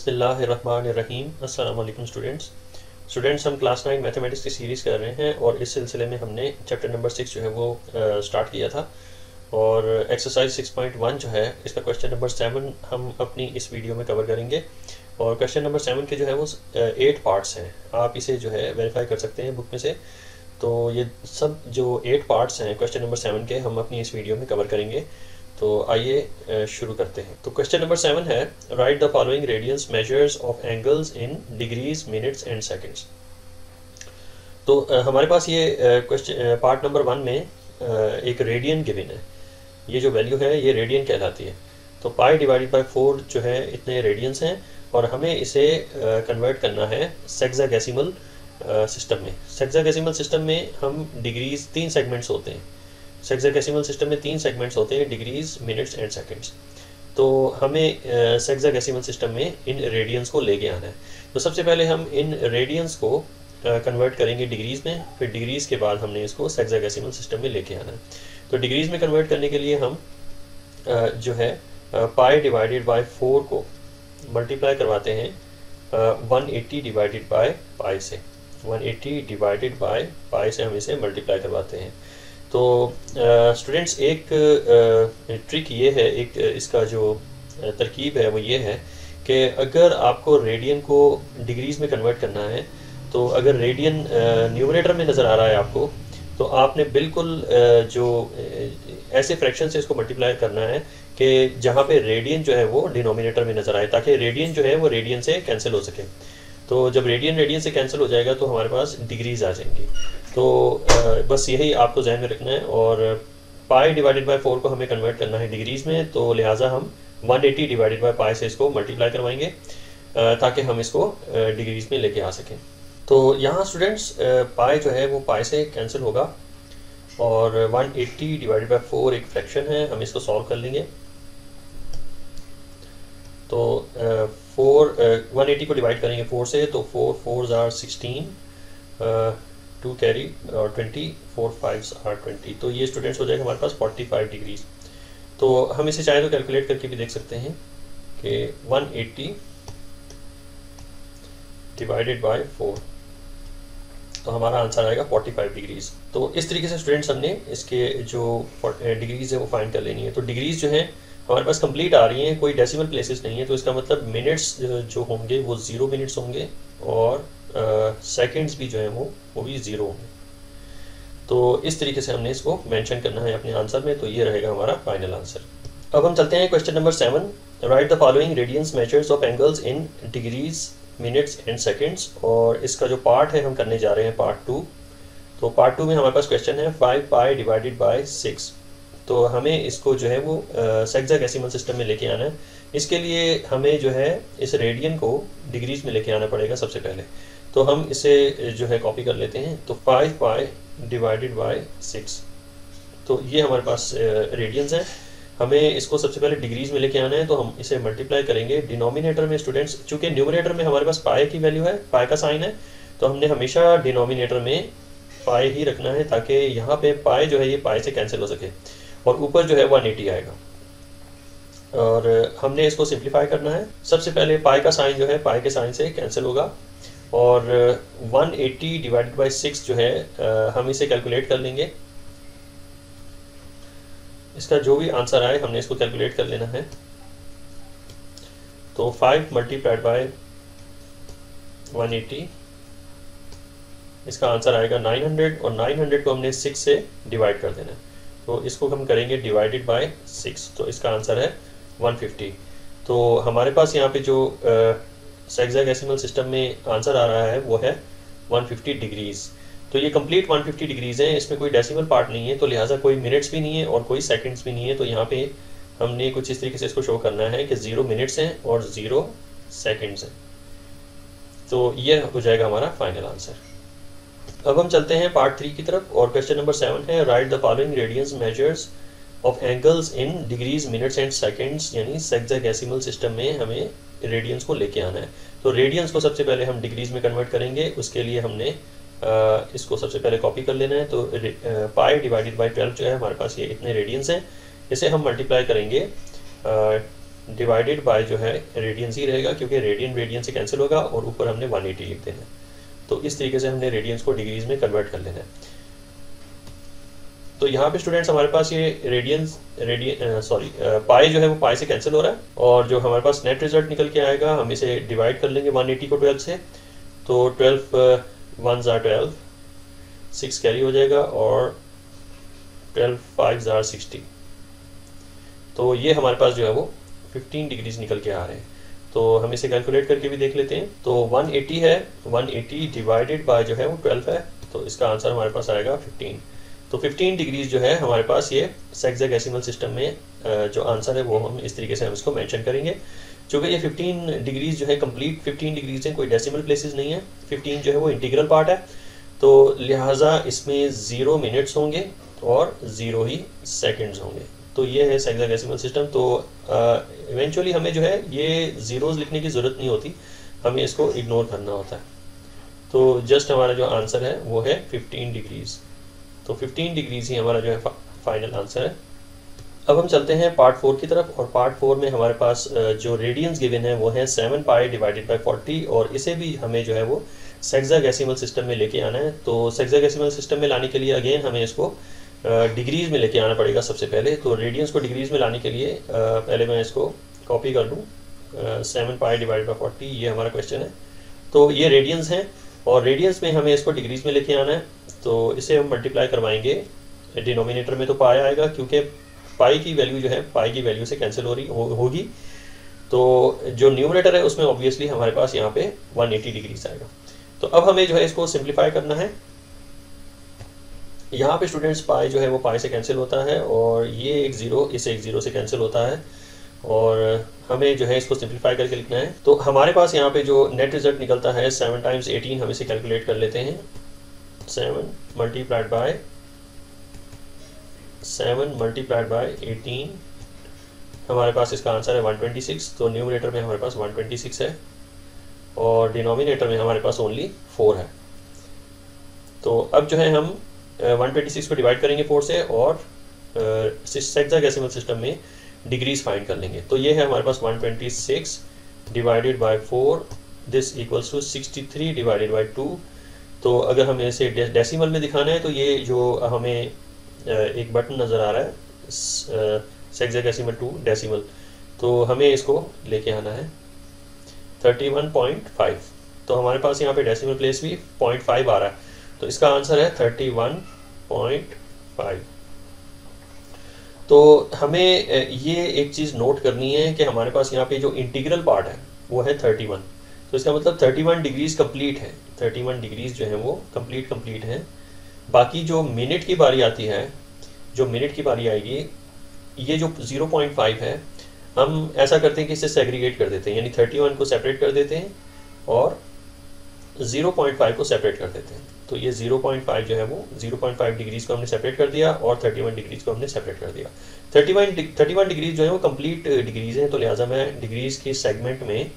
बिस्मिल्लाहिर्रहमानिर्रहीम। अस्सलाम वालेकुम स्टूडेंट्स, हम क्लास 9 मैथमेटिक्स की सीरीज़ कर रहे हैं और इस सिलसिले में हमने चैप्टर नंबर 6 जो है वो स्टार्ट किया था और एक्सरसाइज 6.1 जो है इसका क्वेश्चन नंबर 7 हम अपनी इस वीडियो में कवर करेंगे। और क्वेश्चन नंबर 7 के जो है वो 8 पार्ट्स हैं। आप इसे जो है वेरीफाई कर सकते हैं बुक में से। तो ये सब जो 8 पार्ट्स हैं क्वेश्चन नंबर 7 के हम अपनी इस वीडियो में कवर करेंगे। तो आइए शुरू करते हैं। तो क्वेश्चन नंबर 7 है, write the following radians measures of angles in degrees, minutes and seconds. तो हमारे पास ये क्वेश्चन पार्ट नंबर 1 में एक रेडियन गिवन है। ये जो वैल्यू है ये रेडियन कहलाती है। तो पाई डिवाइडेड बाय 4 जो है इतने रेडियंस हैं और हमें इसे कन्वर्ट करना है सेक्साडेसिमल सिस्टम में। सेक्साडेसिमल सिस्टम में हम डिग्रीज 3 सेगमेंट्स होते हैं। सेक्साडेसिमल सिस्टम में 3 सेगमेंट्स होते हैं, डिग्रीज, मिनट्स एंड सेकंड्स। तो हमें सेक्साडेसिमल सिस्टम में इन रेडियंस को लेके आना है। तो सबसे पहले हम इन रेडियंस को कन्वर्ट करेंगे डिग्रीज में, फिर डिग्रीज के बाद हमने इसको सेक्साडेसिमल सिस्टम में लेके आना है। तो डिग्रीज में कन्वर्ट करने के लिए हम जो है पाई डिवाइडेड बाय 4 को मल्टीप्लाई करवाते हैं 180 डिवाइडेड बाय पाई से। 180 डिवाइडेड बाय पाई से हम इसे मल्टीप्लाई करवाते हैं। तो स्टूडेंट्स एक ट्रिक ये है, एक इसका जो तरकीब है वो ये है कि अगर आपको रेडियन को डिग्रीज में कन्वर्ट करना है, तो अगर रेडियन न्यूमरेटर में नज़र आ रहा है आपको, तो आपने बिल्कुल जो ऐसे फ्रैक्शन से इसको मल्टीप्लाई करना है कि जहाँ पे रेडियन जो है वो डिनोमिनेटर में नज़र आए, ताकि रेडियन जो है वो रेडियन से कैंसिल हो सके। तो जब रेडियन से कैंसिल हो जाएगा तो हमारे पास डिग्रीज आ जाएंगी। तो बस यही आपको ध्यान में रखना है। और पाई डिवाइडेड बाय 4 को हमें कन्वर्ट करना है डिग्रीज में, तो लिहाजा हम 180 डिवाइडेड बाय पाई से इसको मल्टीप्लाई करवाएंगे ताकि हम इसको डिग्रीज में लेके आ सकें। तो यहाँ स्टूडेंट्स पाई जो है वो पाई से कैंसिल होगा और 180 डिवाइडेड बाय 4 एक फ्रैक्शन है, हम इसको सॉल्व कर लेंगे। तो 180 को डिवाइड करेंगे 4 से, तो 4 4s are 16, 2 कैरी और 20, 4 5s are 20। तो ये स्टूडेंट्स हो जाएगा हमारे पास 45 डिग्रीज। तो हम इसे चाहे तो कैलकुलेट करके भी देख सकते हैं कि 180 डिवाइडेड बाय 4, तो हमारा आंसर आएगा 45 डिग्रीज। तो इस तरीके से स्टूडेंट्स हमने इसके जो डिग्रीज है वो फाइंड कर लेनी है। तो डिग्रीज जो है हमारे पास कंप्लीट आ रही हैं, कोई डेसिमल प्लेसेस नहीं है। तो इसका मतलब मिनट्स जो होंगे वो 0 मिनट्स होंगे और सेकंड्स भी जो है वो भी 0 होंगे। तो इस तरीके से हमने इसको मेंशन करना है अपने आंसर में। तो ये रहेगा हमारा फाइनल आंसर। अब हम चलते हैं question number 7, write the following radians measures of angles in degrees, minutes and seconds. और इसका जो पार्ट है हम करने जा रहे हैं पार्ट 2। तो पार्ट 2 में हमारे पास क्वेश्चन है 5 पाई डिवाइडेड बाय 6। तो हमें इसको जो है वो सेक्साडेसिमल सिस्टम में लेके आना है। इसके लिए हमें जो है इस रेडियन को डिग्रीज में लेके आना पड़ेगा सबसे पहले। तो हम इसे जो है कॉपी कर लेते हैं। तो 5 पाई डिवाइडेड बाय 6, तो ये हमारे पास रेडियंस है। हमें इसको सबसे पहले डिग्रीज में लेके आना है, तो हम इसे मल्टीप्लाई करेंगे डिनोमिनेटर में। स्टूडेंट्स चूंकि न्यूमरेटर में हमारे पास पाई की वैल्यू है, पाई का साइन है, तो हमने हमेशा डिनोमिनेटर में पाई ही रखना है ताकि यहाँ पे पाई जो है ये पाई से कैंसिल हो सके। और ऊपर जो है 180 आएगा और हमने इसको सिंप्लीफाई करना है। सबसे पहले पाई का साइन जो है पाई के साइन से कैंसिल होगा और 180 डिवाइडेड बाय 6 जो है हम इसे कैलकुलेट कर लेंगे। इसका जो भी आंसर आए हमने इसको कैलकुलेट कर लेना है। तो 5 मल्टीप्लाइड बाय 180, इसका आंसर आएगा 900 और 900 को हमने 6 से डिवाइड कर देना है। तो इसको हम करेंगे डिवाइडेड बाय 6, तो इसका आंसर है 150। तो हमारे पास यहाँ पे जो सेक्साडेसिमल सिस्टम में आंसर आ रहा है वो है 150 डिग्रीज। तो ये कंप्लीट 150 डिग्रीज हैं, इसमें कोई डेसिमल पार्ट नहीं है, तो लिहाजा कोई मिनट्स भी नहीं है और कोई सेकंड्स भी नहीं है। तो यहाँ पे हमने कुछ इस तरीके से इसको शो करना है कि 0 मिनट्स हैं और 0 सेकंड्स हैं। तो ये हो जाएगा हमारा फाइनल आंसर। अब हम चलते हैं पार्ट 3 की तरफ और क्वेश्चन नंबर 7 है, write the following radians measures of angles in degrees, minutes and seconds. यानी सेक्साडेसिमल सिस्टम में हमें रेडियंस को लेके आना है। तो रेडियंस को सबसे पहले हम डिग्रीज में कन्वर्ट करेंगे, उसके लिए हमने इसको सबसे पहले कॉपी कर लेना है। तो पाई डिवाइडेड बाय 12 जो है हमारे पास ये इतने रेडियंस हैं, इसे हम मल्टीप्लाई करेंगे डिवाइडेड बाय जो है रेडियंस ही रहेगा, क्योंकि रेडियन से कैंसिल होगा और ऊपर हमने 180 लिख देना है। तो इस तरीके से हमने रेडियंस को डिग्रीज में कन्वर्ट कर लेना है। तो यहाँ पे स्टूडेंट्स हमारे पास ये पाई जो है वो पाई से कैंसिल हो रहा है, और जो हमारे पास नेट रिजल्ट निकल के आएगा हम इसे डिवाइड कर लेंगे 180 को 12 से। तो 12 1s are 12, 6 कैरी हो जाएगा, और 12 5s are 60। तो ये हमारे पास जो है वो 15 डिग्रीज निकल के आ रहे हैं। तो हम इसे कैलकुलेट करके भी देख लेते हैं। तो 180 है, 180 डिवाइडेड बाय जो है वो 12 है, तो इसका आंसर हमारे पास आएगा 15। तो 15 डिग्रीज जो है हमारे पास ये हेक्साडेसिमल सिस्टम में जो आंसर है वो हम इस तरीके से हम इसको मेंशन करेंगे। चूँकि ये 15 डिग्रीज जो है कंप्लीट 15 डिग्रीज हैं, कोई डेसिमल प्लेसेस नहीं है। 15 जो है वो इंटीग्रल पार्ट है, तो लिहाजा इसमें 0 मिनट्स होंगे और 0 ही सेकंड्स होंगे। तो ये है हेक्साडेसिमल सिस्टम। तो इवेंचुअली हमें जो है ये ज़ीरोज़ लिखने की ज़रूरत नहीं होती, हमें इसको इग्नोर करना होता है। तो जस्ट हमारा जो आंसर है वो है 15 डिग्रीज़। तो 15 डिग्रीज़ ही हमारा जो है फाइनल आंसर है। अब हम चलते हैं पार्ट 4 की तरफ, और पार्ट 4 में हमारे पास जो रेडियंस गिवन है वो है 7 पाई डिवाइडेड बाई 40, और इसे भी हमें जो है वो हेक्साडेसिमल सिस्टम में लेके आना है। तो हेक्साडेसिमल सिस्टम में लाने के लिए अगेन हमें इसको डिग्रीज़ में लेके आना पड़ेगा सबसे पहले। तो रेडियंस को डिग्रीज़ में लाने के लिए पहले मैं इसको कॉपी कर लूँ। 7 पाई डिवाइडेड बाई 40 ये हमारा क्वेश्चन है। तो ये रेडियंस हैं, और रेडियंस में हमें इसको डिग्रीज़ में लेके आना है। तो इसे हम मल्टीप्लाई करवाएंगे, डिनोमिनेटर में तो पाई आएगा, क्योंकि पाई की वैल्यू जो है पाई की वैल्यू से कैंसिल होगी। तो जो न्यूमरेटर है उसमें ऑब्वियसली हमारे पास यहाँ पे 180 डिग्रीज आएगा। तो अब हमें जो है इसको सिंप्लीफाई करना है। यहाँ पे स्टूडेंट्स पाई जो है वो पाई से कैंसिल होता है, और ये एक ज़ीरो इस एक ज़ीरो से कैंसिल होता है, और हमें जो है इसको सिंप्लीफाई करके लिखना है। तो हमारे पास यहाँ पे जो नेट रिजल्ट निकलता है 7 टाइम्स 18, हम इसे कैलकुलेट कर लेते हैं। 7 मल्टीप्लाइड बाय 18, हमारे पास इसका आंसर है 126। तो न्यूमरेटर में हमारे पास 126 है, और डिनोमिनेटर में हमारे पास ओनली 4 है। तो अब जो है हम 126 को डिवाइड करेंगे 4 से, और हेक्साडेसिमल सिस्टम में डिग्रीज फाइंड कर लेंगे। तो ये है हमारे पास 126 divided by 4, this equals to 63 divided by 2। तो अगर हमें इसे डेसिमल में दिखाना है, तो ये जो हमें एक बटन नज़र आ रहा है हेक्साडेसिमल टू डेसिमल, तो हमें इसको लेके आना है 31.5। तो हमारे पास यहाँ पे डेसिमल प्लेस भी 0.5 आ रहा है, तो इसका आंसर है 31.5। तो हमें ये एक चीज़ नोट करनी है कि हमारे पास यहाँ पे जो इंटीग्रल पार्ट है वो है 31। तो इसका मतलब 31 डिग्रीज कंप्लीट है, 31 डिग्रीज जो है वो कंप्लीट है। बाकी जो मिनट की बारी आती है, जो मिनट की बारी आएगी, ये जो 0.5 है, हम ऐसा करते हैं कि इसे सेग्रीगेट कर देते हैं, यानी 31 को सेपरेट कर देते हैं और 0.5 को सेपरेट कर देते हैं। तो ये 0.5 जो है वो 0.5 डिग्रीज को हमने सेपरेट कर दिया, और 31 डिग्रीज को हमने सेपरेट कर दिया। 31 डिग्रीज जो है वो कंप्लीट डिग्रीज हैं, तो लिहाजा मैं डिग्रीज के सेगमेंट में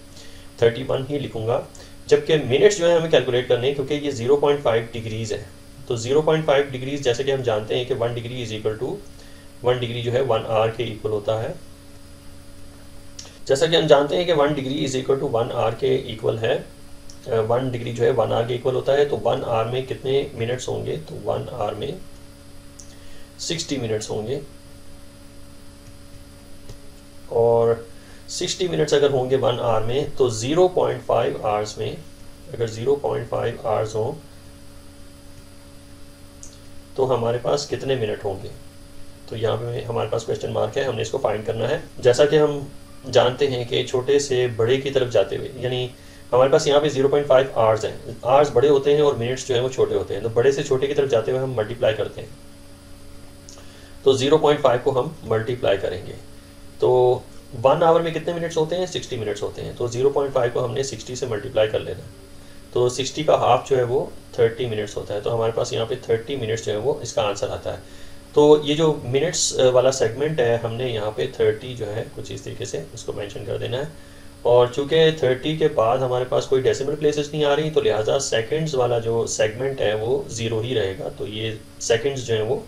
31 ही लिखूंगा। जबकि मिनट्स जो है हमें कैलकुलेट करने हैं, क्योंकि ये 0.5 डिग्रीज है। तो 0.5 डिग्रीज, जैसे कि हम जानते हैं कि 1 degree is equal to 1 degree जो है 1 आवर के इक्वल होता है। जैसा कि हम जानते हैं कि 1 degree is equal to 1 hour के इक्वल है, 1 डिग्री जो है 1 आवर के इक्वल होता है। तो 1 आवर में कितने मिनट्स होंगे? तो 1 आवर में 60 मिनट्स होंगे, और 60 मिनट्स अगर होंगे 1 आवर में, तो 0.5 आवर्स में अगर 0.5 आवर्स हों तो हमारे पास कितने मिनट होंगे? तो यहाँ पे हमारे पास क्वेश्चन मार्क है, हमने इसको फाइंड करना है। जैसा कि हम जानते हैं कि छोटे से बड़े की तरफ जाते हुए, यानी हमारे पास यहाँ पे 0.5 आवर्स हैं, आवर्स बड़े होते हैं और मिनट्स जो है वो छोटे होते हैं, तो बड़े से छोटे की तरफ जाते हुए हम मल्टीप्लाई करते हैं। तो 0.5 को हम मल्टीप्लाई करेंगे, तो 1 आवर में कितने मिनट्स होते हैं? 60 मिनट्स होते हैं। तो 0.5 को हमने 60 से मल्टीप्लाई कर लेना, तो 60 का हाफ जो है वो 30 मिनट्स होता है। तो हमारे पास यहाँ पे 30 मिनट्स जो है वो इसका आंसर आता है। तो ये जो मिनट्स वाला सेगमेंट है, हमने यहाँ पे 30 जो है कुछ इस तरीके से उसको मेंशन कर देना है, और चूँकि 30 के बाद हमारे पास कोई डेसिमल प्लेसेस नहीं आ रही, तो लिहाजा सेकंड्स वाला जो सेगमेंट है वो 0 ही रहेगा। तो ये सेकंड्स जो है वो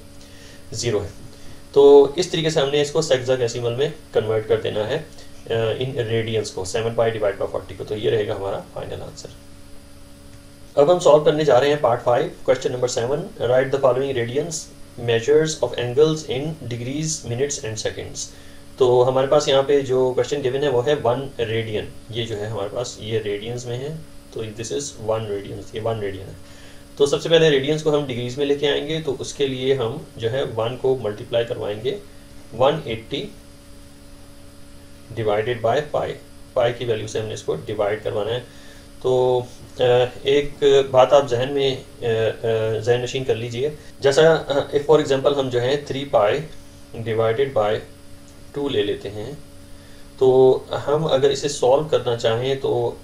0 है। तो इस तरीके से हमने इसको हेक्साडेसिमल में कन्वर्ट कर देना है। इन रेडियंस को 7 पाई डिवाइड बाई 40 को, तो ये रहेगा हमारा फाइनल आंसर। अब हम सॉल्व करने जा रहे हैं part 5 question number 7। Write the following radians measures of angles in degrees minutes and seconds. तो हमारे पास यहाँ पे जो क्वेश्चन गिवन है वो है 1 रेडियन। ये जो है हमारे पास ये रेडियंस में है, तो दिस इज 1 रेडियन, ये 1 रेडियन है। तो सबसे पहले रेडियंस को हम डिग्रीज में लेके आएंगे, तो उसके लिए हम जो है 1 को मल्टीप्लाई करवाएंगे 180 डिवाइडेड बाय पाई। पाई की वैल्यू से हमने इसको डिवाइड करवाना है। तो एक बात आप जहन में जहन नशीन कर लीजिए, जैसा फॉर एग्जांपल हम जो है 3 पाई डिवाइडेड बाय 2 ले लेते हैं, तो हम अगर इसे सॉल्व करना चाहें तो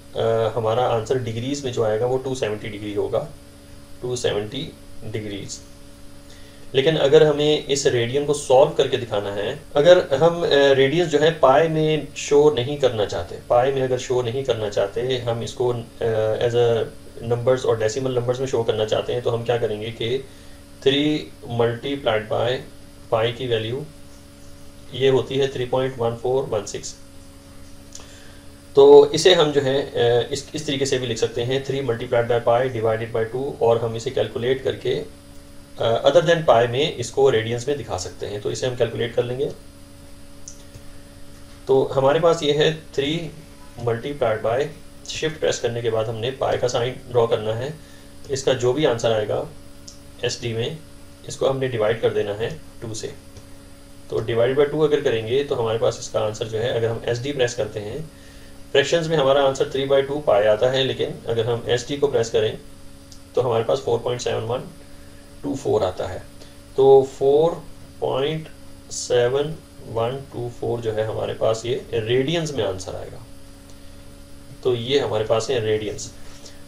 हमारा आंसर डिग्रीज में जो आएगा वो 270 डिग्री होगा, 270 डिग्रीज। लेकिन अगर हमें इस रेडियन को सॉल्व करके दिखाना है, अगर हम रेडियस जो है पाई में शो नहीं करना चाहते, पाई में अगर शो नहीं करना चाहते, हम इसको एज अ नंबर्स और डेसिमल नंबर्स में शो करना चाहते हैं, तो हम क्या करेंगे कि 3 मल्टीप्लाइड बाय पाई की वैल्यू ये होती है 3.1416। तो इसे हम जो है इस तरीके से भी लिख सकते हैं 3 multiplied by pi divided by 2, और हम इसे कैलकुलेट करके अदर देन पाई में इसको रेडियंस में दिखा सकते हैं। तो इसे हम कैलकुलेट कर लेंगे। तो हमारे पास ये है 3 मल्टीप्लाइड बाय, शिफ्ट प्रेस करने के बाद हमने पाई का साइन ड्रॉ करना है। इसका जो भी आंसर आएगा SD में, इसको हमने डिवाइड कर देना है 2 से। तो डिवाइड बाय 2 अगर करेंगे तो हमारे पास इसका आंसर जो है, अगर हम SD प्रेस करते हैं, फ्रैक्शंस में हमारा आंसर 3/2 पाई आता है, लेकिन अगर हम SD को प्रेस करें तो हमारे पास 4.7124 आता है। तो 4.7124 जो है हमारे पास ये रेडियंस में आंसर आएगा। तो ये हमारे पास है रेडियंस।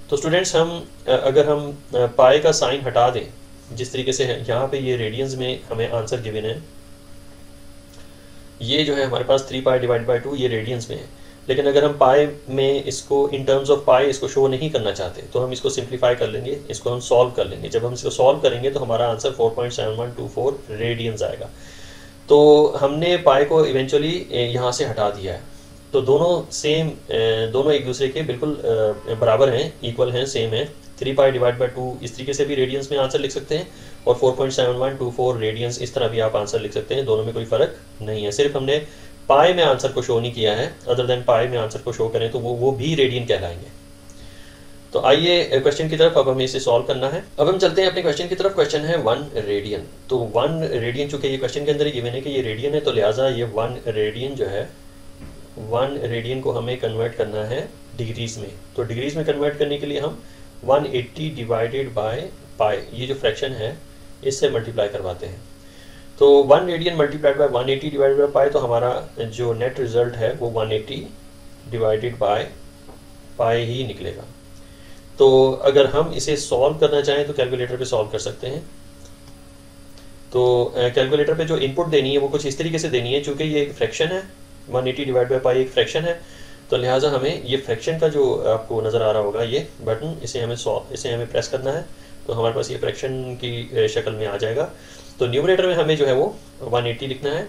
तो स्टूडेंट्स, हम अगर हम पाई का साइन हटा दें, जिस तरीके से यहाँ पे ये रेडियंस में हमें आंसर गिवन है, ये जो है हमारे पास 3 पाई डिवाइड बाई 2 ये रेडियंस में है। लेकिन अगर हम पाई में इसको इन टर्म्स ऑफ पाई इसको शो नहीं करना चाहते, तो हम इसको सिंप्लीफाई कर लेंगे, इसको हम सॉल्व कर लेंगे। जब हम इसको सॉल्व करेंगे तो हमारा आंसर 4.7124 रेडियंस आएगा। तो हमने पाई को इवेंचुअली यहाँ से हटा दिया है। तो दोनों सेम, दोनों एक दूसरे के बिल्कुल बराबर हैं, इक्वल हैं, सेम है। 3 पाई डिवाइड बाई 2 इस तरीके से भी रेडियंस में आंसर लिख सकते हैं, और 4.7124 रेडियंस इस तरह भी आप आंसर लिख सकते हैं। दोनों में कोई फर्क नहीं है, सिर्फ हमने पाई में आंसर को शो नहीं किया है। अदर देन पाई में आंसर को शो करें तो वो भी रेडियन कहलाएंगे। तो आइए क्वेश्चन की तरफ, अब हमें इसे सॉल्व करना है। अब हम चलते हैं अपने क्वेश्चन की तरफ। क्वेश्चन है 1 रेडियन। तो 1 रेडियन, चूंकि ये क्वेश्चन के अंदर ही गिवन है कि ये रेडियन है, तो लिहाजा ये 1 रेडियन जो है, 1 रेडियन को हमें कन्वर्ट करना है डिग्रीज में। तो डिग्रीज में कन्वर्ट करने के लिए हम 180 डिवाइडेड बाय पाई, ये जो फ्रैक्शन है, इससे मल्टीप्लाई करवाते हैं। तो 1 radian multiplied by 180 divided by pi, तो हमारा जो नेट रिजल्ट है वो 180 डिवाइडेड बाय पाई ही निकलेगा। तो अगर हम इसे सॉल्व करना चाहें तो कैलकुलेटर पे सॉल्व कर सकते हैं। तो कैलकुलेटर पे जो इनपुट देनी है वो कुछ इस तरीके से देनी है, चूंकि ये एक फ्रैक्शन है, 180 डिवाइड बाय पाई एक फ्रैक्शन है, तो लिहाजा हमें ये फ्रैक्शन का जो आपको नज़र आ रहा होगा ये बटन, इसे हमें प्रेस करना है, तो हमारे पास ये फ्रैक्शन की शक्ल में आ जाएगा। तो न्यूमरेटर में हमें जो है वो 180 लिखना है,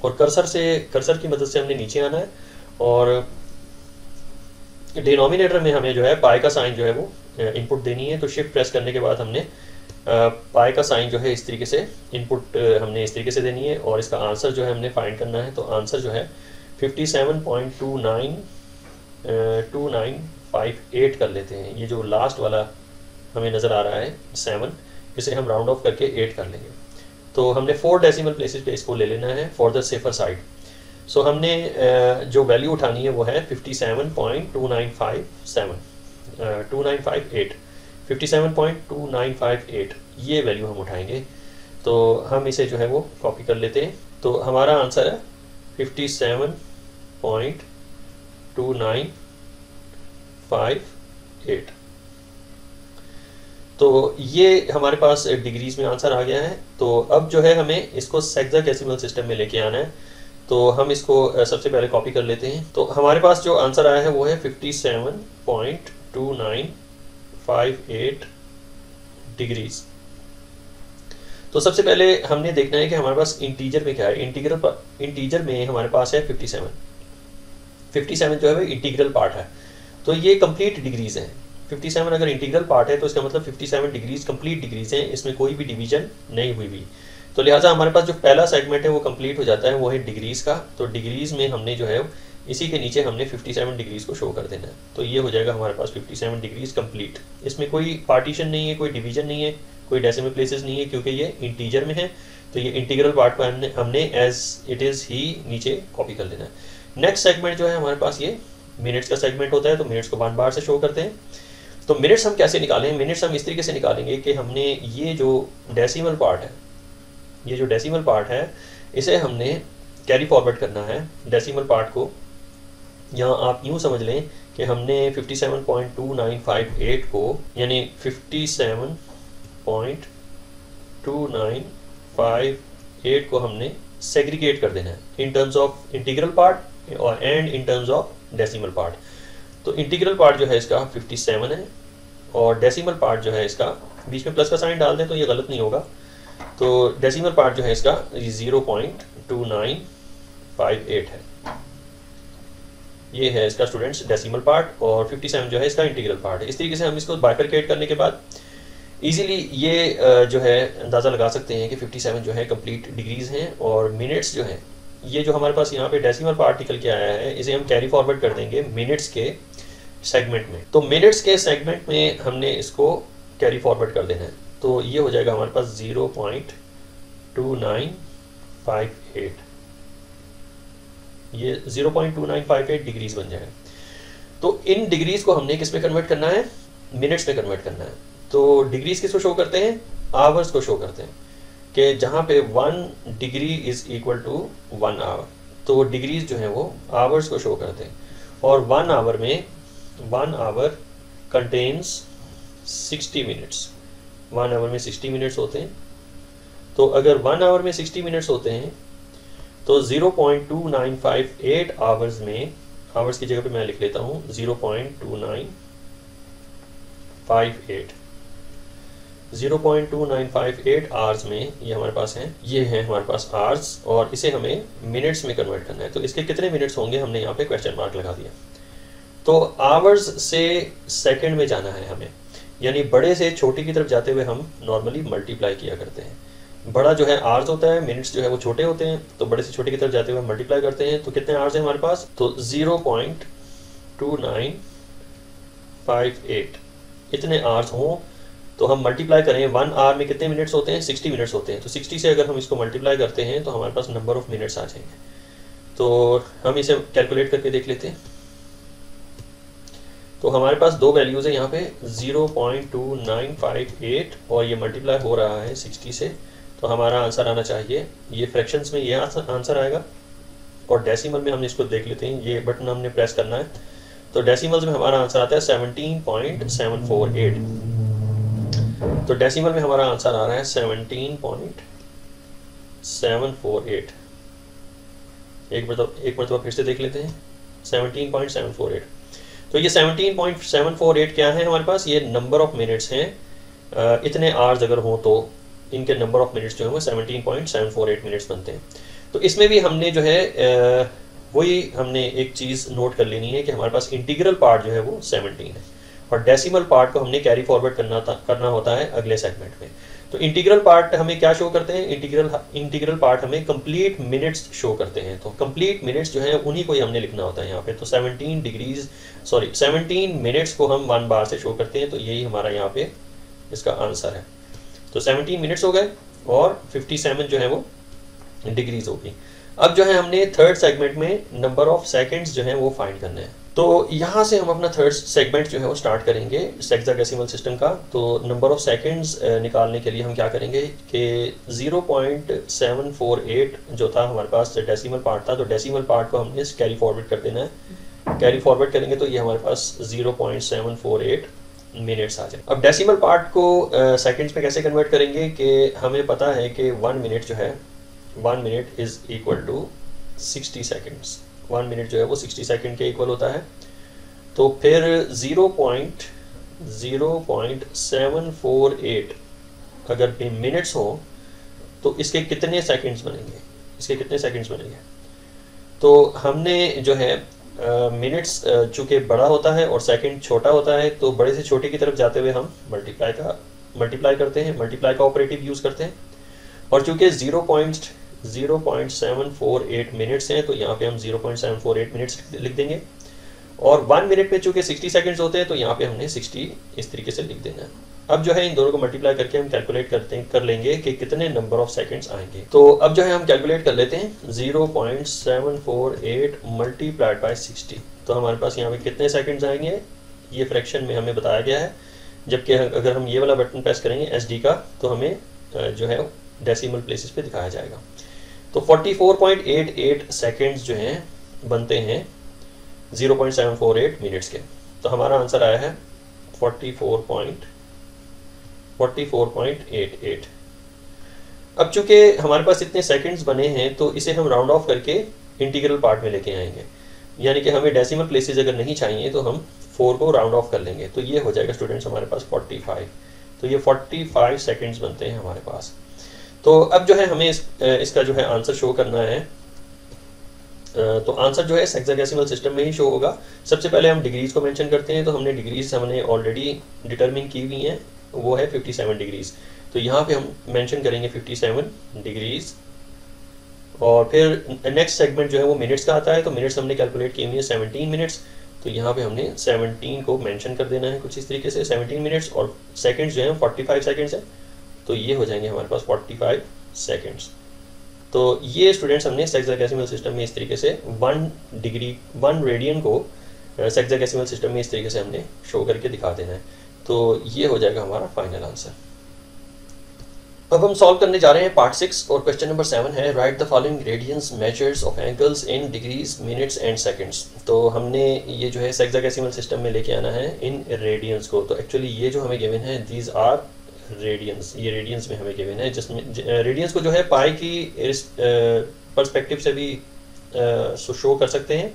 और कर्सर की मदद से हमने नीचे आना है, और डिनोमिनेटर में हमें जो है पाई का साइन जो है वो इनपुट देनी है। तो शिफ्ट प्रेस करने के बाद हमने पाई का साइन जो है इस तरीके से इनपुट हमने इस तरीके से देनी है, और इसका आंसर जो है हमने फाइंड करना है। तो आंसर जो है 57.2958 कर लेते हैं। ये जो लास्ट वाला हमें नज़र आ रहा है 7, इसे हम राउंड ऑफ करके 8 कर लेंगे। तो हमने 4 डेसिमल प्लेसेस पे इसको ले लेना है फॉर द सेफर साइड। सो हमने जो वैल्यू उठानी है वो है 57.2958 57.2958 ये वैल्यू हम उठाएंगे। तो हम इसे जो है वो कॉपी कर लेते हैं। तो हमारा आंसर है 57.2958। तो ये हमारे पास डिग्रीज में आंसर आ गया है। तो अब जो है हमें इसको हेक्साडेसिमल सिस्टम में लेके आना है। तो हम इसको सबसे पहले कॉपी कर लेते हैं। तो हमारे पास जो आंसर आया है वो है 57.2958 डिग्रीज। तो सबसे पहले हमने देखना है कि हमारे पास इंटीजर में क्या है। इंटीजर में हमारे पास है 57। 57 जो है वो इंटीग्रल पार्ट है, तो ये कंप्लीट डिग्रीज हैं। 57 अगर इंटीग्रल पार्ट है तो इसका मतलब 57 डिग्रीज कंप्लीट डिग्रीज हैं, इसमें कोई भी डिवीजन नहीं हुई भी। तो लिहाजा हमारे पास जो पहला सेगमेंट है वो कंप्लीट हो जाता है, वो है डिग्रीज का। तो डिग्रीज में हमने जो है इसी के नीचे हमने 57 डिग्रीज को शो कर देना है, तो ये हो जाएगा हमारे पास 57 डिग्रीज कंप्लीट। इसमें कोई पार्टीशन नहीं है, कोई डिवीजन नहीं है, कोई डेसिमल प्लेसेस नहीं है, क्योंकि ये इंटीजर में है। तो ये इंटीग्रल पार्ट पर हमने एज इट इज़ ही नीचे कॉपी कर लेना है। नेक्स्ट सेगमेंट जो है हमारे पास ये मिनट्स का सेगमेंट होता है, तो मिनट्स को 1 बार से शो करते हैं। तो मिनट्स हम कैसे निकालें? मिनट्स हम इस तरीके से निकालेंगे कि हमने ये जो डेसिमल पार्ट है, ये जो डेसिमल पार्ट है इसे हमने कैरी फॉरवर्ड करना है। डेसिमल पार्ट को यहाँ आप यूँ समझ लें कि हमने 57.2958 को यानी 57.2958 को हमने सेग्रीगेट कर देना है in terms of integral part और and in terms of decimal part. तो इंटीग्रल पार्ट जो है इसका 57 है और डेसिमल पार्ट जो है इसका, बीच में प्लस का साइन डाल दें तो ये गलत नहीं होगा। तो डेसिमल पार्ट जो है इसका 0.2958 है, ये है इसका स्टूडेंट्स डेसिमल पार्ट, और 57 जो है इसका इंटीग्रल पार्ट है। इस तरीके से हम इसको बाइफरकेट करने के बाद इजीली ये जो है अंदाज़ा लगा सकते हैं कि 57 जो है कंप्लीट डिग्रीज हैं। और मिनट्स जो है, ये जो हमारे पास यहाँ पे डेसिमल पार्ट निकल के आया है, इसे हम कैरी फॉरवर्ड कर देंगे मिनट्स के सेगमेंट में। तो मिनट्स के सेगमेंट में हमने इसको कैरी फॉरवर्ड कर देना है, तो ये हो जाएगा हमारे पास 0.2958, ये 0.2958 डिग्रीज बन जाएगा। तो इन डिग्रीज को हमने किस में कन्वर्ट करना है? मिनट्स में कन्वर्ट करना है। तो डिग्रीज किसको शो करते हैं? आवर्स को शो करते हैं, कि जहाँ पे 1 degree is equal to 1 hour. तो डिग्रीज जो है वो आवर्स को शो करते हैं, और 1 आवर में 1 आवर कंटेन्स 60 मिनट्स। 1 आवर में 60 मिनट्स होते हैं। तो अगर 1 आवर में 60 मिनट्स होते हैं तो 0.2958 आवर्स में, आवर्स की जगह पे मैं लिख लेता हूँ 0.2958 आवर्स में ये हमारे पास हैं, ये हैं हमारे पास आवर्स, और इसे हमें मिनट्स में कन्वर्ट करना है। तो इसके कितने मिनट्स होंगे हमने यहाँ पे क्वेश्चन मार्क लगा दिया। तो आवर्स से सेकंड में जाना है हमें, यानी बड़े से छोटे की तरफ जाते हुए हम नॉर्मली मल्टीप्लाई किया करते हैं। बड़ा जो है आवर्स होता है, मिनट्स जो है वो छोटे होते हैं, तो बड़े से छोटे की तरफ जाते हुए मल्टीप्लाई करते हैं। तो कितने आवर्स हैं हमारे पास? तो 0.2958 इतने आवर्स हों तो हम मल्टीप्लाई करें। 1 आवर में कितने मिनट्स होते हैं? 60 मिनट्स होते हैं। तो 60 से अगर हम इसको मल्टीप्लाई करते हैं तो हमारे पास नंबर ऑफ मिनट्स आ जाएंगे। तो हम इसे कैलकुलेट करके देख लेते हैं। तो हमारे पास दो वैल्यूज़ हैं यहाँ पे, 0.2958 और ये मल्टीप्लाई हो रहा है 60 से। तो हमारा आंसर आना चाहिए, ये फ्रैक्शंस में ये आंसर आएगा, और डेसिमल में हम इसको देख लेते हैं। ये बटन हमने प्रेस करना है, तो डेसिमल्स में हमारा आंसर आता है 17.748। तो डेसिमल में हमारा आंसर आ रहा है 17.748। एक मरतबा फिर से देख लेते हैं, 17.748। तो ये 17.748 क्या है हमारे पास? ये नंबर ऑफ मिनट्स हैं। इतने आवर्स अगर हों तो इनके नंबर ऑफ मिनट्स जो है वो 17.748 मिनट्स बनते हैं। तो इसमें भी हमने जो है वही हमने एक चीज़ नोट कर लेनी है कि हमारे पास इंटीग्रल पार्ट जो है वो 17 है, और डेसिमल पार्ट को हमने कैरी फॉरवर्ड करना होता है अगले सेगमेंट में। तो इंटीग्रल पार्ट हमें क्या शो करते हैं? इंटीग्रल पार्ट हमें कंप्लीट मिनट्स शो करते हैं। तो कंप्लीट मिनट्स जो है उन्हीं को ही हमने लिखना होता है यहाँ पे। तो 17 मिनट्स को हम 1 बार से शो करते हैं, तो यही हमारा यहाँ पे इसका आंसर है। तो 17 मिनट्स हो गए और 57 जो है वो डिग्रीज होगी। अब जो है हमने थर्ड सेगमेंट में नंबर ऑफ सेकंड्स जो है वो फाइंड करने हैं। तो यहाँ से हम अपना थर्ड सेगमेंट जो है वो स्टार्ट करेंगे हेक्साडेसिमल सिस्टम का। तो नंबर ऑफ सेकंड्स निकालने के लिए हम क्या करेंगे कि 0.748 जो था हमारे पास डेसिमल पार्ट था, तो डेसिमल पार्ट को हमने कैरी फॉरवर्ड कर देना है। कैरी फॉरवर्ड करेंगे तो ये हमारे पास 0.748 मिनट्स आ जाए। अब डेसिमल पार्ट को सेकंड्स में कैसे कन्वर्ट करेंगे कि हमें पता है कि 1 मिनट जो है 1 minute is equal to 60 seconds. 1 minute जो है वो 60 सेकंड के इक्वल होता है। तो फिर 0.748 अगर मिनट्स हो तो इसके कितने सेकंड्स बनेंगे? तो हमने जो है मिनट्स चूँकि बड़ा होता है और सेकंड छोटा होता है, तो बड़े से छोटे की तरफ जाते हुए हम मल्टीप्लाई करते हैं, मल्टीप्लाई का ऑपरेटिव यूज़ करते हैं। और चूँकि 0.748 मिनट्स हैं, तो यहाँ पे हम 0.748 मिनट्स लिख देंगे। और 1 मिनट पे चूँकि 60 सेकंड्स होते हैं, तो यहाँ पे हमने 60 इस तरीके से लिख देना है। अब जो है इन दोनों को मल्टीप्लाई करके हम कैलकुलेट कर लेंगे कि कितने नंबर ऑफ सेकंड्स आएंगे। तो अब जो है हम कैलकुलेट कर लेते हैं 0.748 मल्टीप्लाइड बाय 60। तो हमारे पास यहाँ पे कितने सेकंड्स आएंगे, ये फ्रैक्शन में हमें बताया गया है। जबकि अगर हम ये वाला बटन प्रेस करेंगे SD का, तो हमें जो है डेसिमल प्लेसेस पे दिखाया जाएगा। तो 44.88 सेकंड्स जो हैं बनते हैं 0.748 मिनट्स के। तो हमारा आंसर आया है 44.88। अब चूंकि हमारे पास इतने सेकंड्स बने हैं, तो इसे हम राउंड ऑफ करके इंटीग्रल पार्ट में लेके आएंगे। यानी कि हमें डेसिमल प्लेसेस अगर नहीं चाहिए, तो हम 4 को राउंड ऑफ कर लेंगे। तो ये हो जाएगा स्टूडेंट्स हमारे पास 45। तो ये 45 सेकंड्स बनते हैं हमारे पास। तो अब जो है हमें इसका जो है आंसर शो करना है। तो आंसर जो है हेक्साडेसिमल सिस्टम में ही शो होगा। सबसे पहले हम डिग्रीज को मेंशन करते हैं। तो हमने डिग्रीज हमने ऑलरेडी डिटरमिन की हुई हैं, वो है 57 डिग्रीज। तो यहाँ पे हम मेंशन करेंगे 57 डिग्रीज। और फिर नेक्स्ट सेगमेंट जो है वो मिनट्स का आता है। तो मिनट्स हमने कैलकुलेट की हुई है 17 मिनट्स। तो यहाँ पे हमने 17 को मेंशन कर देना है कुछ इस तरीके से, 17 मिनट्स। और सेकंड्स जो है 45 सेकंड्स है, तो ये हो जाएंगे हमारे पास 45 सेकंड्स। तो ये स्टूडेंट्स हमने हेक्साडेसिमल सिस्टम में इस तरीके से 1 रेडियन को हेक्साडेसिमल सिस्टम में इस तरीके से हमने शो करके दिखा देना है। तो ये हो जाएगा हमारा फाइनल आंसर। अब हम सॉल्व करने जा रहे हैं पार्ट 6 और क्वेश्चन नंबर 7 है write the following radians measures of angles in degrees minutes and seconds. तो हमने ये जो है हेक्साडेसिमल सिस्टम में लेके आना है इन रेडियंस को। तो एक्चुअली ये जो हमें गिवन है दीज आर रेडियंस, ये रेडियंस में हमें गिवन है, जिसमें रेडियंस को जो है पाई की पर्सपेक्टिव से भी शो कर सकते हैं।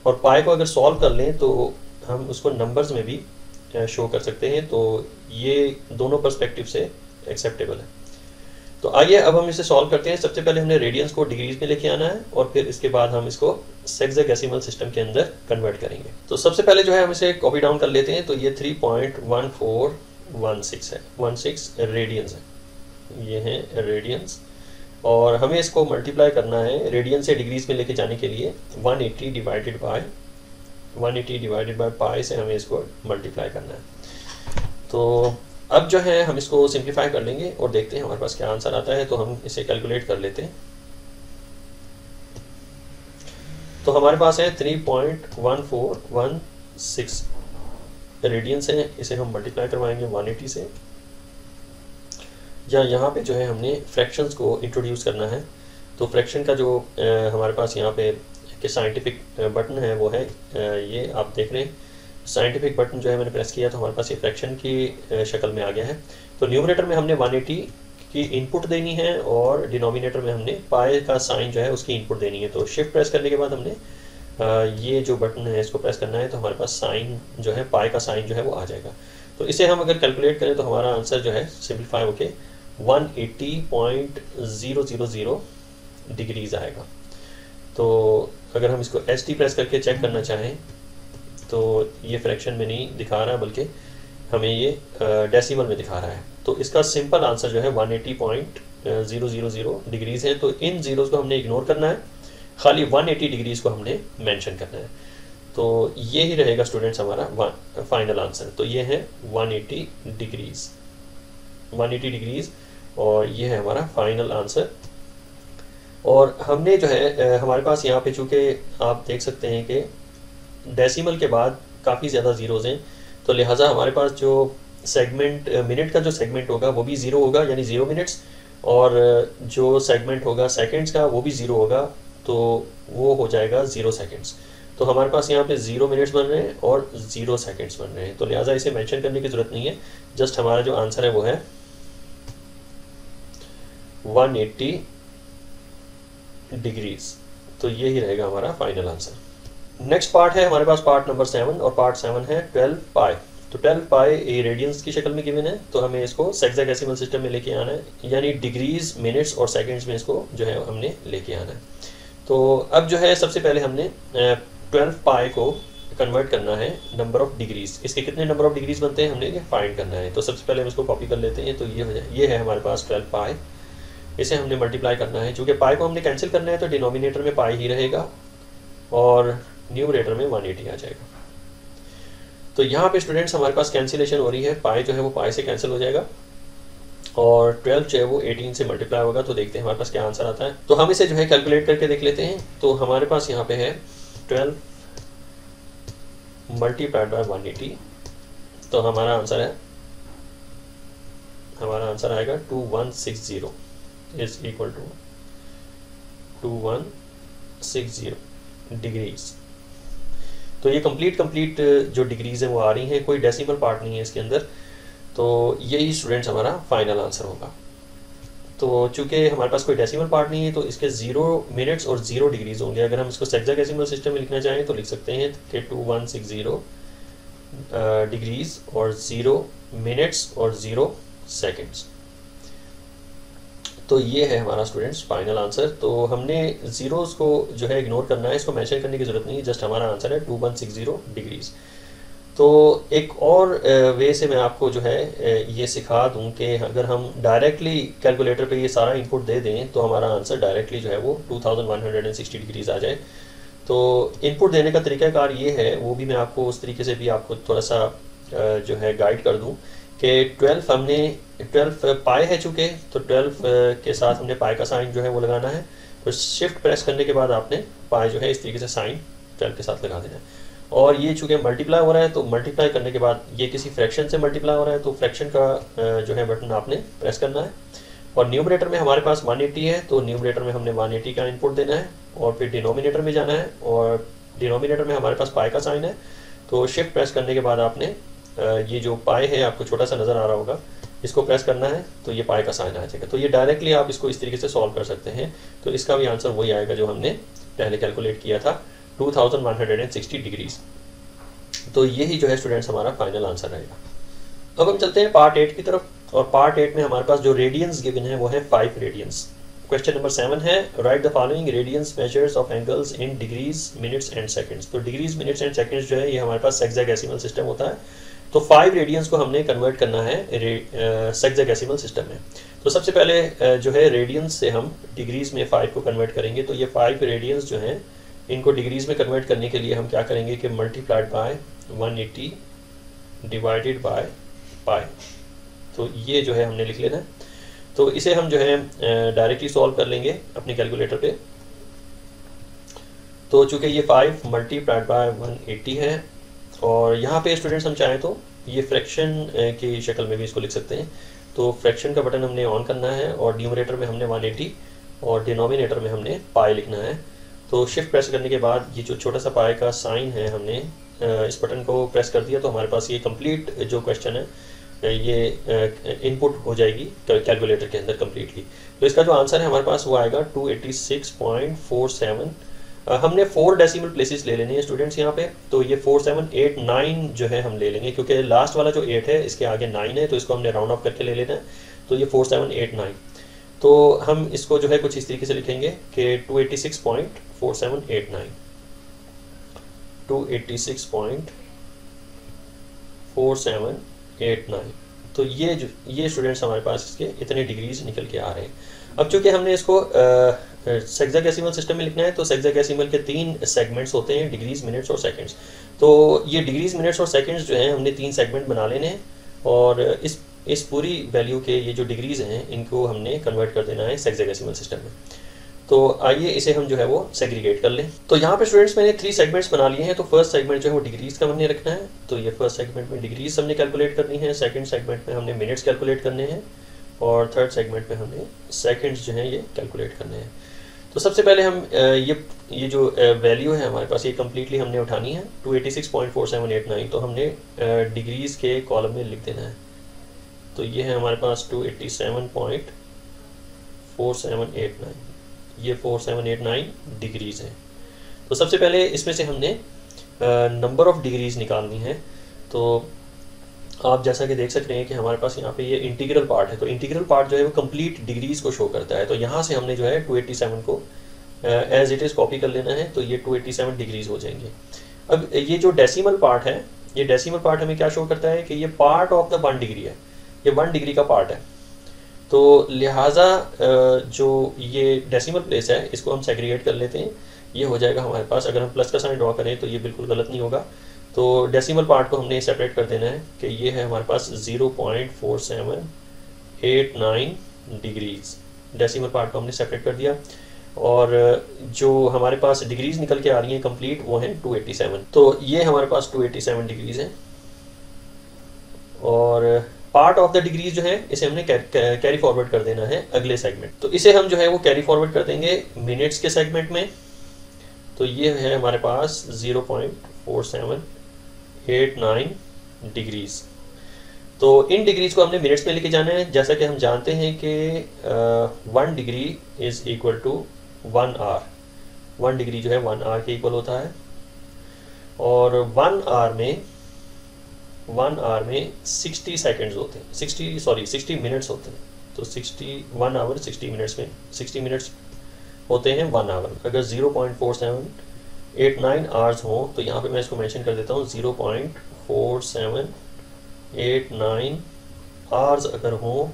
और पाई को अगर सॉल्व कर लें तो हम उसको नंबर्स में भी शो कर सकते हैं। तो ये दोनों पर्सपेक्टिव से एक्सेप्टेबल है। तो आइए अब हम इसे सॉल्व करते हैं। सबसे पहले हमने रेडियंस को डिग्रीज में लेके आना है और फिर इसके बाद हम इसको हेक्साडेसिमल सिस्टम के अंदर कन्वर्ट करेंगे। तो सबसे पहले जो है हम इसे कॉपी डाउन कर लेते हैं। तो ये 3.1416 है, 16 रेडियंस है, ये हैं रेडियंस। और हमें इसको मल्टीप्लाई करना है रेडियन से डिग्रीज में लेके जाने के लिए 180 डिवाइडेड बाय पाई से हमें इसको मल्टीप्लाई करना है। तो अब जो है हम इसको सिंप्लीफाई कर लेंगे और देखते हैं हमारे पास क्या आंसर आता है। तो हम इसे कैलकुलेट कर लेते हैं। तो हमारे पास है 3.1416 रेडियंस है। इसे हम मल्टीप्लाई करवाएंगे 180 से। या यहाँ पे जो है हमने फ्रैक्शंस को इंट्रोड्यूस करना है। तो फ्रैक्शन का जो हमारे पास यहाँ पे कि साइंटिफिक बटन है वो है ये आप देख रहे हैं। साइंटिफिक बटन जो है मैंने प्रेस किया तो हमारे पास ये फ्रैक्शन की शक्ल में आ गया है। तो न्यूमरेटर में हमने 180 की इनपुट देनी है और डिनोमिनेटर में हमने पाई का साइन जो है उसकी इनपुट देनी है। तो शिफ्ट प्रेस करने के बाद हमने ये जो बटन है इसको प्रेस करना है। तो हमारे पास साइन जो है पाई का साइन जो है वो आ जाएगा। तो इसे हम अगर कैलकुलेट करें तो हमारा आंसर जो है सिंप्लीफाई होके 180.000 डिग्रीज आएगा। तो अगर हम इसको SD प्रेस करके चेक करना चाहें तो ये फ्रैक्शन में नहीं दिखा रहा बल्कि हमें ये डेसिमल में दिखा रहा है। तो इसका सिंपल आंसर जो है 180.000 डिग्रीज है। तो इन जीरोस को हमने इग्नोर करना है, खाली 180 डिग्रीज को हमने मेंशन करना है। तो ये ही रहेगा स्टूडेंट्स हमारा फाइनल आंसर। तो ये है 180 डिग्रीज और ये है हमारा फाइनल आंसर। और हमने जो है हमारे पास यहाँ पे चूँकि आप देख सकते हैं कि डेसिमल के बाद काफ़ी ज़्यादा ज़ीरोज़ हैं, तो लिहाजा हमारे पास जो सेगमेंट मिनट का जो सेगमेंट होगा वो भी ज़ीरो होगा, यानी 0 मिनट्स। और जो सेगमेंट होगा सेकंड्स का वो भी 0 होगा, तो वो हो जाएगा 0 सेकंड्स। तो हमारे पास यहाँ पे 0 मिनट्स बन रहे हैं और 0 सेकंड्स बन रहे हैं। तो लिहाजा इसे मेंशन करने की ज़रूरत नहीं है। जस्ट हमारा जो आंसर है वो है 180 डिग्रीज। तो ये ही रहेगा हमारा फाइनल आंसर। नेक्स्ट पार्ट है हमारे पास पार्ट नंबर 7 और पार्ट 7 है 12 पाई। तो 12 पाई ये रेडियंस की शक्ल में गिवन है। तो हमें इसको हेक्साडेसिमल सिस्टम में लेके आना है, यानी डिग्रीज मिनट्स और सेकंड्स में इसको जो है हमने लेके आना है। तो अब जो है सबसे पहले हमने 12 पाई को कन्वर्ट करना है नंबर ऑफ डिग्रीज, इसके कितने नंबर ऑफ डिग्रीज बनते हैं हमने ये फाइंड करना है। तो सबसे पहले हम इसको कॉपी कर लेते हैं, तो ये हो जाए, ये है हमारे पास 12 पाई, इसे हमने मल्टीप्लाई करना है। चूँकि पाई को हमने कैंसिल करना है तो डिनोमिनेटर में पाई ही रहेगा और न्यूमरेटर में 180 आ जाएगा। तो यहाँ पे स्टूडेंट्स हमारे पास कैंसिलेशन हो रही है, पाई जो है वो पाई से कैंसिल हो जाएगा और 12 जो है वो 18 से मल्टीप्लाई होगा। तो देखते हैं हमारे पास क्या आंसर आता है। तो हम इसे जो है कैलकुलेट करके देख लेते हैं। तो हमारे पास यहाँ पे है 12 मल्टीप्लाइड बाय 180, तो हमारा आंसर आएगा 2160 इज इक्वल टू 2160 डिग्रीज। तो ये कंप्लीट जो डिग्रीज है वो आ रही हैं, कोई डेसिमल पार्ट नहीं है इसके अंदर। तो यही स्टूडेंट्स हमारा फाइनल आंसर होगा। तो चूंकि हमारे पास कोई डेसिमल पार्ट नहीं है तो इसके 0 मिनट्स और 0 डिग्रीज होंगे। अगर हम इसको सेक्साडेसिमल सिस्टम में लिखना चाहें तो लिख सकते हैं कि 2160 डिग्रीज और 0 मिनट्स और 0 सेकेंड्स। तो ये है हमारा स्टूडेंट्स फाइनल आंसर। तो हमने जीरोस को जो है इग्नोर करना है, इसको मेंशन करने की ज़रूरत नहीं है, जस्ट हमारा आंसर है 2160 डिग्रीज। तो एक और वे से मैं आपको जो है ये सिखा दूं कि अगर हम डायरेक्टली कैलकुलेटर पे ये सारा इनपुट दे दें तो हमारा आंसर डायरेक्टली जो है वो 2160 डिग्रीज आ जाए। तो इनपुट देने का तरीकाकार ये है, वो भी मैं आपको उस तरीके से भी आपको थोड़ा सा जो है गाइड कर दूं कि 12 पाई है चूँकि, तो 12 के साथ हमने पाई का साइन जो है वो लगाना है। तो शिफ्ट प्रेस करने के बाद आपने पाई जो है इस तरीके से साइन 12 के साथ लगा देना है। और ये चूँकि मल्टीप्लाई हो रहा है तो मल्टीप्लाई करने के बाद ये किसी फ्रैक्शन से मल्टीप्लाई हो रहा है तो फ्रैक्शन का जो है बटन आपने प्रेस करना है। और न्यूमरेटर में हमारे पास 180 है तो न्यूमरेटर में हमने 180 का इनपुट देना है और फिर डिनोमिनेटर में जाना है और डिनोमिनेटर में हमारे पास पाई का साइन है। तो शिफ्ट प्रेस करने के बाद आपने ये जो पाई है आपको छोटा सा नज़र आ रहा होगा, इसको प्रेस करना है तो ये पाई का साइन आ जाएगा। तो ये डायरेक्टली आप इसको इस तरीके से सॉल्व कर सकते हैं। तो इसका भी आंसर वही आएगा जो हमने पहले कैलकुलेट किया था, 2160 डिग्रीज। तो यही जो है स्टूडेंट्स हमारा फाइनल आंसर रहेगा। अब हम चलते हैं पार्ट 8 की तरफ, और पार्ट 8 में हमारे पास जो रेडियंस गिवन है वो है 5 रेडियंस। क्वेश्चन नंबर 7 है, write the following radians measures of angles in degrees minutes and seconds. तो डिग्रीज मिनट्स एंड सेकंड्स जो है ये हमारे पास सेक्साडेसिमल सिस्टम होता है। तो 5 रेडियंस को हमने कन्वर्ट करना है सेक्साडेसिमल सिस्टम में। तो सबसे पहले जो है रेडियंस से हम डिग्रीज में 5 को कन्वर्ट करेंगे। तो ये 5 रेडियंस जो हैं इनको डिग्रीज में कन्वर्ट करने के लिए हम क्या करेंगे कि multiplied by 180 divided by pi. तो ये जो है हमने लिख लेना है। तो इसे हम जो है डायरेक्टली सॉल्व कर लेंगे अपने कैलकुलेटर पे। तो चूंकि ये 5 मल्टीप्लाइड बाय 180 है और यहाँ पे स्टूडेंट्स हम चाहें तो ये फ्रैक्शन की शक्ल में भी इसको लिख सकते हैं। तो फ्रैक्शन का बटन हमने ऑन करना है और न्यूमरेटर में हमने 180 और डिनोमिनेटर में हमने पाई लिखना है। तो शिफ्ट प्रेस करने के बाद ये जो छोटा सा पाई का साइन है हमने इस बटन को प्रेस कर दिया तो हमारे पास ये कंप्लीट जो क्वेश्चन है ये इनपुट हो जाएगी कैलकुलेटर के अंदर कम्प्लीटली। तो इसका जो आंसर है हमारे पास वो आएगा 286.47। हमने 4 डेसिमल प्लेसेस ले लेने हैं स्टूडेंट्स यहाँ पे। तो ये 4789 जो है हम ले लेंगे क्योंकि लास्ट वाला जो 8 है इसके आगे 9 है तो इसको हमने राउंड ऑफ करके ले लेना है। तो ये 4789। तो हम इसको जो है कुछ इस तरीके से लिखेंगे कि 286.4789 286.4789। तो ये स्टूडेंट्स हमारे पास इसके इतने डिग्रीज निकल के आ रहे हैं। अब चूंकि हमने इसको सेक्साडेसिमल सिस्टम में लिखना है तो सेक्साडेसिमल के 3 सेगमेंट्स होते हैं, डिग्रीज, मिनट्स और सेकंड्स। तो ये डिग्रीज, मिनट्स और सेकंड्स जो हैं हमने 3 सेगमेंट बना लेने हैं और इस पूरी वैल्यू के ये जो डिग्रीज हैं इनको हमने कन्वर्ट कर देना है सेक्साडेसिमल सिस्टम में। तो आइए इसे हम जो है वो सेग्रीगेट कर लें। तो यहाँ पे स्टूडेंट्स मैंने 3 सेगमेंट्स बना लिए हैं। तो फर्स्ट सेगमेंट जो है वो डिग्रीज का हमने रखना है। तो ये फर्स्ट सेगमेंट में डिग्रीज हमने कैलकुलेट करनी है, सेकंड सेगमेंट में हमने मिनट्स कैलकुलेट करने हैं और थर्ड सेगमेंट में हमने सेकंड्स जो हैं ये कैलकुलेट करने हैं। तो सबसे पहले हम ये जो वैल्यू है हमारे पास ये कम्प्लीटली हमने उठानी है 286.4789। तो हमने डिग्रीज के कॉलम में लिख देना है। तो ये है हमारे पास 287.4789, ये 4789 डिग्रीज है। तो सबसे पहले इसमें से हमने नंबर ऑफ डिग्रीज निकालनी है। तो आप जैसा कि देख सकते हैं कि हमारे पास यहाँ पे ये इंटीग्रल पार्ट है। तो इंटीग्रल पार्ट जो है वो कंप्लीट डिग्रीज को शो करता है। तो यहाँ से हमने जो है 287 को एज इट इज़ कॉपी कर लेना है, तो ये 287 डिग्रीज हो जाएंगे। अब ये जो डेसिमल पार्ट है, ये डेसिमल पार्ट हमें क्या शो करता है कि ये पार्ट ऑफ द 1 डिग्री है, ये 1 डिग्री का पार्ट है। तो लिहाजा जो ये डेसिमल प्लेस है इसको हम सेग्रीगेट कर लेते हैं। ये हो जाएगा हमारे पास, अगर हम प्लस का साइन ड्रॉ करें तो ये बिल्कुल गलत नहीं होगा। तो डेसिमल पार्ट को हमने सेपरेट कर देना है कि ये है हमारे पास 0.4789 डिग्रीज। डेसिमल पार्ट को हमने सेपरेट कर दिया, और जो हमारे पास डिग्रीज निकल के आ रही हैं कंप्लीट वो है 287। तो ये हमारे पास 287 डिग्रीज है, और पार्ट ऑफ द डिग्रीज जो है इसे हमने कैरी फॉरवर्ड कर देना है अगले सेगमेंट। तो इसे हम जो है वो कैरी फॉरवर्ड कर देंगे मिनट्स के सेगमेंट में। तो ये है हमारे पास 0.4789 डिग्रीज। तो इन डिग्रीज को हमने मिनट्स में लेके जाना है। जैसा कि हम जानते हैं कि 1 degree is equal to 1 hour. 1 degree जो है 1 आवर के इक्वल होता है, और 1 आवर में 60 सेकेंड्स होते हैं, 60 मिनट्स होते हैं। तो 1 आवर 60 मिनट्स में 60 मिनट्स होते हैं 1 आवर। अगर 0.4789 आवर्स हो तो यहाँ पे मैं इसको मेंशन कर देता हूँ 0.4789 आवर्स अगर हो,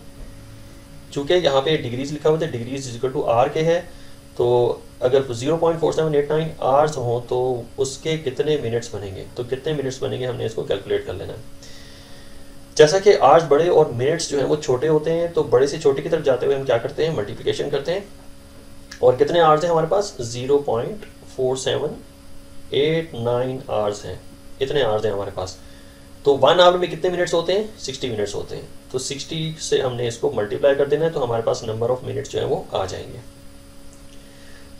चूँकि यहाँ पे डिग्रीज लिखा हुआ है, डिग्रीज इज इक्वल टू आर के है, तो अगर 0.4789 आवर्स हो तो उसके कितने मिनट्स बनेंगे, तो कितने मिनट्स बनेंगे हमने इसको कैलकुलेट कर लेना है। जैसा कि आवर्स बड़े और मिनट्स जो है वो छोटे होते हैं, तो बड़े से छोटे की तरफ जाते हुए हम क्या करते हैं, मल्टीप्लिकेशन करते हैं। और कितने आवर्स हैं हमारे पास, 0.4789 आवर्स हैं, इतने आवर्स हैं हमारे पास। तो 1 आवर में कितने मिनट्स होते हैं, 60 मिनट्स होते हैं। तो 60 से हमने इसको मल्टीप्लाई कर देना है, तो हमारे पास नंबर ऑफ मिनट्स जो है वो आ जाएंगे।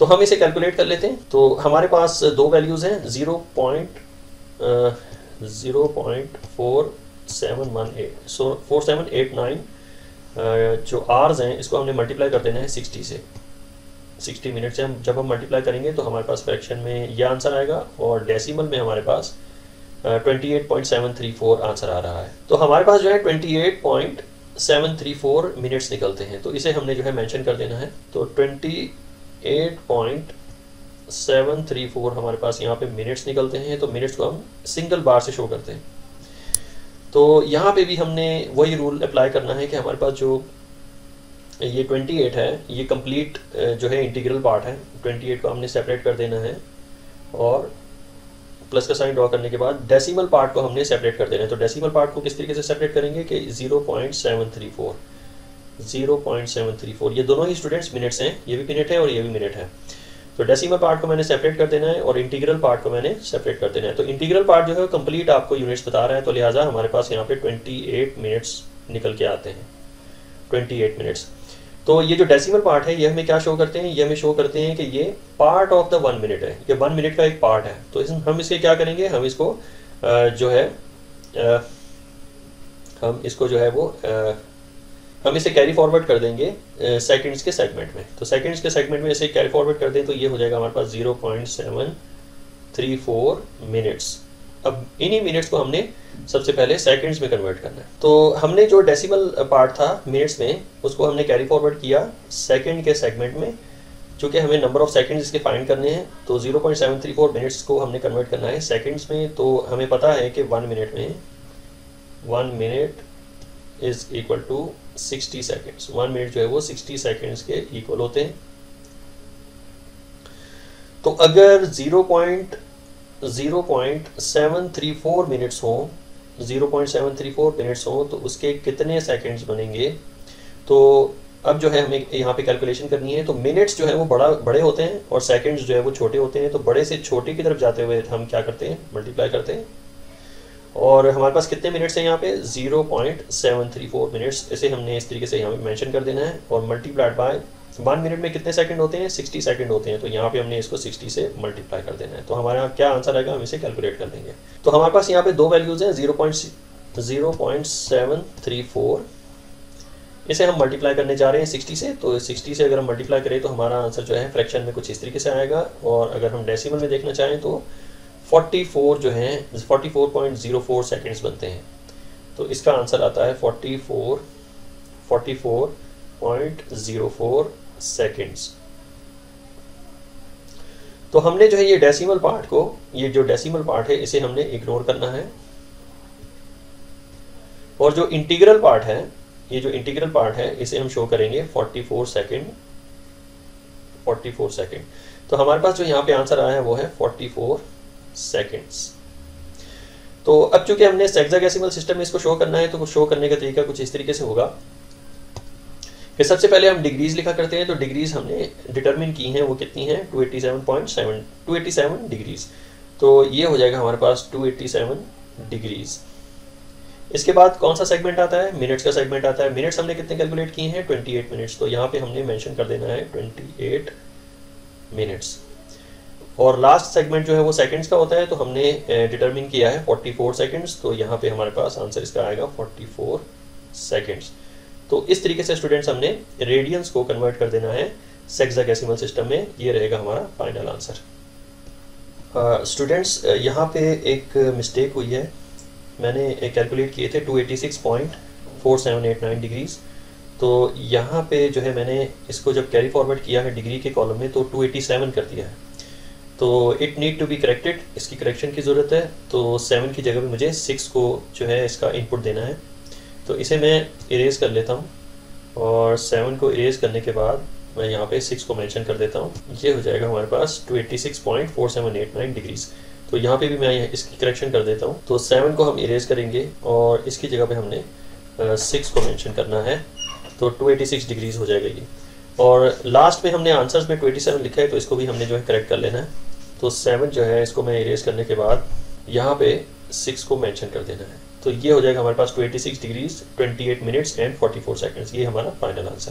तो हम इसे कैलकुलेट कर लेते हैं। तो हमारे पास दो वैल्यूज़ हैं, 0.4789 जो आवर्स हैं इसको हमने मल्टीप्लाई कर देना है 60 से। 60 मिनट से जब हम मल्टीप्लाई करेंगे तो हमारे पास फ्रैक्शन में यह आंसर आएगा, और डेसिमल में हमारे पास 28.734 आंसर आ रहा है। तो हमारे पास जो है 28.734 मिनट्स निकलते हैं। तो इसे हमने जो है मेंशन कर देना है। तो 28.734 हमारे पास यहाँ पे मिनट्स निकलते हैं। तो मिनट्स को हम सिंगल बार से शो करते हैं। तो यहाँ पे भी हमने वही रूल अप्लाई करना है कि हमारे पास जो ये 28 है ये कंप्लीट जो है इंटीग्रल पार्ट है। 28 को हमने सेपरेट कर देना है, और प्लस का साइन ड्रॉ करने के बाद डेसिमल पार्ट को हमने सेपरेट कर देना है। तो डेसिमल पार्ट को किस तरीके से सेपरेट करेंगे कि 0.734 ये दोनों ही स्टूडेंट्स मिनट्स हैं, ये भी मिनट है और ये भी मिनट है। तो डेसिमल पार्ट को मैंने सेपरेट कर देना है, और इंटीग्रल पार्ट को मैंने सेपरेट कर देना है। तो इंटीग्रल पार्ट जो है कंप्लीट आपको यूनिट्स बता रहा है, तो लिहाजा हमारे पास यहाँ पे 28 मिनट्स निकल के आते हैं, 28 मिनट्स। तो ये जो डेसिमल पार्ट है ये हमें क्या शो करते हैं, ये हमें शो करते हैं कि ये पार्ट ऑफ द 1 मिनट है, ये 1 मिनट का एक पार्ट है। तो हम इसके क्या करेंगे, हम इसको जो है हम इसको जो है वो हम इसे कैरी फॉरवर्ड कर देंगे सेकंड्स के सेगमेंट में। तो सेकंड्स के सेगमेंट में इसे कैरी फॉरवर्ड कर दें तो ये हो जाएगा हमारे पास 0.734 मिनट्स। अब इन्हीं मिनट्स को हमने सबसे पहले सेकंड्स में कन्वर्ट करना है। तो हमने जो डेसिमल पार्ट था मिनट्स में उसको हमने कैरी फॉरवर्ड किया सेकंड के सेगमेंट में। चूँकि हमें नंबर ऑफ सेकंड्स इसके फाइंड करने हैं, तो 0.734 मिनट्स को हमने कन्वर्ट करना है सेकंड्स में। तो हमें पता है कि 1 मिनट में 1 minute is equal to 60 seconds. 1 minute जो है वो 60 सेकेंड्स के इक्वल होते हैं। तो अगर 0.734 मिनट्स हो, 0.734 मिनट्स हो तो उसके कितने सेकंड्स बनेंगे। तो अब जो है हमें यहाँ पे कैलकुलेशन करनी है। तो मिनट्स जो है वो बड़े होते हैं और सेकंड्स जो है वो छोटे होते हैं। तो बड़े से छोटे की तरफ जाते हुए हम क्या करते हैं, मल्टीप्लाई करते हैं। और हमारे पास कितने मिनट्स हैं यहाँ पे, 0.734 मिनट्स। इसे हमने इस तरीके से यहाँ पे मेंशन कर देना है, और मल्टीप्लाइड बाय 1 मिनट में कितने सेकंड होते हैं, 60 सेकंड होते हैं। तो यहाँ पे हमने इसको 60 से मल्टीप्लाई कर देना है। तो हमारा क्या आंसर आएगा, हम इसे कैलकुलेट कर लेंगे। तो हमारे पास यहाँ पे दो वैल्यूज़ हैं, 0.734, इसे हम मल्टीप्लाई करने जा रहे हैं 60 से। तो 60 से अगर हम मल्टीप्लाई करें तो हमारा आंसर जो है फ्रैक्शन में कुछ इस तरीके से आएगा। और अगर हम डेसिमल में देखना चाहें तो 44 जो है 44.04 सेकेंड्स बनते हैं। तो इसका आंसर आता है 44.04 सेकेंड्स। तो हमने जो है ये डेसिमल पार्ट को, ये जो डेसिमल पार्ट है इसे हमने इग्नोर करना है, और जो इंटीग्रल पार्ट है, ये जो इंटीग्रल पार्ट है इसे हम शो करेंगे 44 सेकेंड, 44 सेकेंड। तो हमारे पास जो यहाँ पे आंसर आया है वो है 44 सेकेंड्स। तो अब चूंकि हमने हेक्साडेसिमल सिस्टम में इसको शो करना है, तो शो करने का तरीका कुछ इस तरीके से होगा कि सबसे पहले हम डिग्रीज लिखा करते हैं। तो डिग्रीज हमने डिटरमिन की हैं, वो कितनी हैं, 287 डिग्रीज। तो ये हो जाएगा हमारे पास 287 डिग्रीज। इसके बाद कौन सा सेगमेंट आता है, मिनट्स का सेगमेंट आता है। मिनट्स हमने कितने कैलकुलेट किए हैं, 28 मिनट्स। तो यहाँ पे हमने मेंशन कर देना है 28 मिनट्स। और लास्ट सेगमेंट जो है वो सेकंड्स का होता है, तो हमने डिटरमिन किया है 44 सेकंड्स। तो यहाँ पे हमारे पास आंसर इसका आएगा 44 सेकंड्स। तो इस तरीके से स्टूडेंट्स हमने रेडियंस को कन्वर्ट कर देना है हेक्साडेसिमल सिस्टम में। ये रहेगा हमारा फाइनल आंसर। स्टूडेंट्स यहाँ पे एक मिस्टेक हुई है, मैंने कैलकुलेट किए थे 286.4789 डिग्रीज। तो यहाँ पे जो है मैंने इसको जब कैरी फॉरवर्ड किया है डिग्री के कॉलम में तो 287 कर दिया है। तो it need to be corrected, इसकी करेक्शन की ज़रूरत है। तो 7 की जगह पे मुझे 6 को जो है इसका इनपुट देना है। तो इसे मैं इरेज कर लेता हूँ, और 7 को इरेज करने के बाद मैं यहाँ पे 6 को मेंशन कर देता हूँ। ये हो जाएगा हमारे पास 286.4789 डिग्रीज। तो यहाँ पे भी मैं इसकी करेक्शन कर देता हूँ। तो 7 को हम इरेज करेंगे और इसकी जगह पे हमने 6 को मेंशन करना है। तो 286 डिग्रीज हो जाएगा ये। और लास्ट में हमने आंसर्स में 27 लिखा है, तो इसको भी हमने जो है करेक्ट कर लेना है। तो 7 जो है इसको मैं इरेज करने के बाद यहाँ पे 6 को मेंशन कर देना है। तो ये हो जाएगा हमारे पास 286 डिग्रीज 28 मिनट्स एंड 44 सेकंड्स। ये हमारा फाइनल आंसर है।